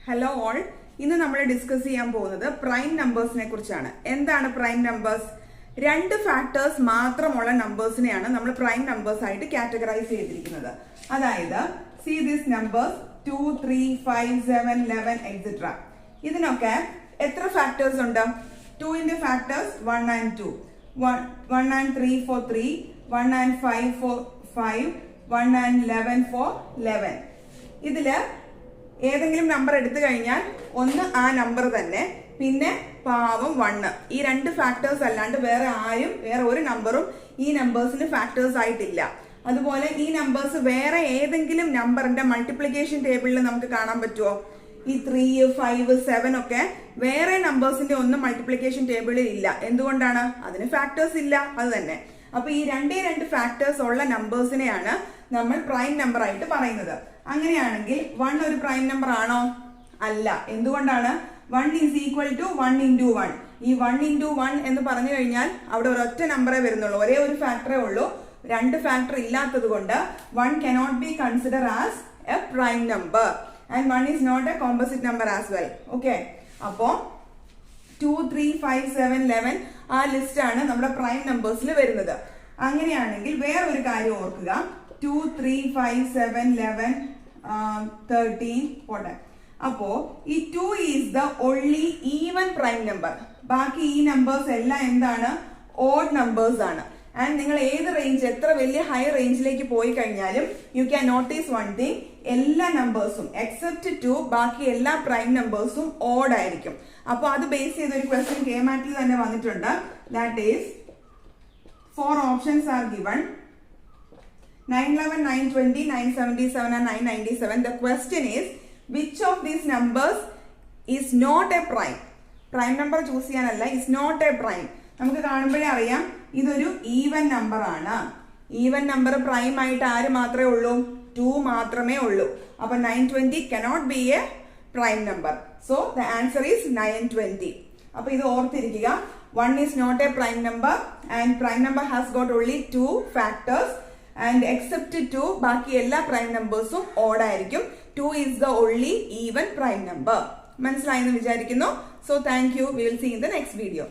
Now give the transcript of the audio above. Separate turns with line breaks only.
Hello all. ഇന്ന് നമ്മൾ discuss ചെയ്യാൻ പോകുന്നത് പ്രൈം നമ്പേഴ്സിനെ കുറിച്ചാണ്. എന്താണ് പ്രൈം നമ്പേഴ്സ്? രണ്ട് ഫാക്ടേഴ്സ് മാത്രമുള്ള നമ്പേഴ്സിനെയാണ് നമ്മൾ പ്രൈം നമ്പേഴ്സ് ആയിട്ട് കാറ്റഗറൈസ് ചെയ്തിരിക്കുന്നത്. അതായത് സി ദിസ് നമ്പേഴ്സ് 2, 3, 5, 7, 11 എക്സെട്ര. ഇതിനൊക്കെ എത്ര ഫാക്ടേഴ്സ് ഉണ്ട്? 2ന്റെ factors 1 and 2, 1 and 3 for 3, 1 and 5 for 5, 1 and 11 for 11. ഇതില് ഏതെങ്കിലും നമ്പർ എടുത്തു കഴിഞ്ഞാൽ ഒന്ന് ആ നമ്പർ തന്നെ, പിന്നെ പാവം 1. ഈ രണ്ട് ഫാക്ടേഴ്സ് അല്ലാണ്ട് വേറെ ഒരു നമ്പറും ഈ നമ്പേഴ്സിന് ഫാക്ടേഴ്സ് ആയിട്ടില്ല. അതുപോലെ ഈ നമ്പേഴ്സ് വേറെ ഏതെങ്കിലും നമ്പറിന്റെ മൾട്ടിപ്ലിക്കേഷൻ ടേബിളിൽ നമുക്ക് കാണാൻ പറ്റുമോ? ഈ 3, 5, 7 ഒക്കെ വേറെ നമ്പേഴ്സിന്റെ ഒന്നും മൾട്ടിപ്ലിക്കേഷൻ ടേബിളിൽ ഇല്ല. എന്തുകൊണ്ടാണ്? അതിന് ഫാക്ടേഴ്സ് ഇല്ല, അത് തന്നെ. അപ്പൊ ഈ രണ്ട് ഫാക്ടേഴ്സ് ഉള്ള നമ്പേഴ്സിനെയാണ് നമ്മൾ പ്രൈം നമ്പർ ആയിട്ട് പറയുന്നത്. അങ്ങനെയാണെങ്കിൽ 1 ഒരു പ്രൈം നമ്പർ ആണോ? അല്ല. എന്തുകൊണ്ടാണ്? 1 ഈസ് ഈക്വൽ ടു 1 ഇൻറ്റു 1. ഈ 1 ഇൻറ്റു 1 എന്ന് പറഞ്ഞു കഴിഞ്ഞാൽ അവിടെ ഒരൊറ്റ നമ്പറേ വരുന്നുള്ളൂ, ഒരേ ഒരു ഫാക്ടറേ ഉള്ളൂ. രണ്ട് ഫാക്ടർ ഇല്ലാത്തത് കൊണ്ട് 1 cannot be considered as a prime number and 1 is not a composite number as well. Okay, അപ്പോ 2, 3, 5, 7, 11 ആ ലിസ്റ്റ് ആണ് നമ്മുടെ പ്രൈം നമ്പേഴ്സിൽ വരുന്നത്. അങ്ങനെയാണെങ്കിൽ വേറെ ഒരു കാര്യം ഓർക്കുക. 2, 3, 5, 7, 11, 13 പോട്ടെ. അപ്പോ ഈ 2 is the only even prime number. ബാക്കി ഈ നമ്പേഴ്സ് എല്ലാം എന്താണ്? ഓഡ് നമ്പേഴ്സ് ആണ്. ആൻഡ് നിങ്ങൾ ഏത് റേഞ്ച്, എത്ര വലിയ ഹൈ റേഞ്ചിലേക്ക് പോയി കഴിഞ്ഞാലും you can notice one thing, എല്ലാ നമ്പേഴ്സും എക്സെപ്റ്റ് 2 ബാക്കി എല്ലാ പ്രൈം നമ്പേഴ്സും ഓഡ് ആയിരിക്കും. അപ്പൊ അത് ബേസ് ചെയ്ത ഒരു ക്വസ്റ്റ്യൻ കെമാറ്റിൽ തന്നെ വന്നിട്ടുണ്ട്. That is 4 options are given: 911, 920, 977 and 997. The question is, which of these numbers is not a prime? Prime number choose ചെയ്യാനല്ല, is not a prime. നമുക്ക് കാണുമ്പോഴേ അറിയാം ഇതൊരു ഈവൻ നമ്പർ ആണ്. ഈവൻ നമ്പർ പ്രൈം ആയിട്ട് ആര് മാത്രമേ ഉള്ളൂ? 2 മാത്രമേ ഉള്ളൂ. അപ്പൊ 920 cannot be a prime number. So the answer is 920. അപ്പൊ ഇത് ഓർത്തിരിക്കുക. 1 is not a prime number and prime number has got only 2 factors and except 2 ബാക്കി എല്ലാ പ്രൈം നമ്പേഴ്സും ഓഡ് ആയിരിക്കും. 2 is the only even prime number. മനസ്സിലായെന്ന് വിചാരിക്കുന്നു. So thank you. We will see in the next video.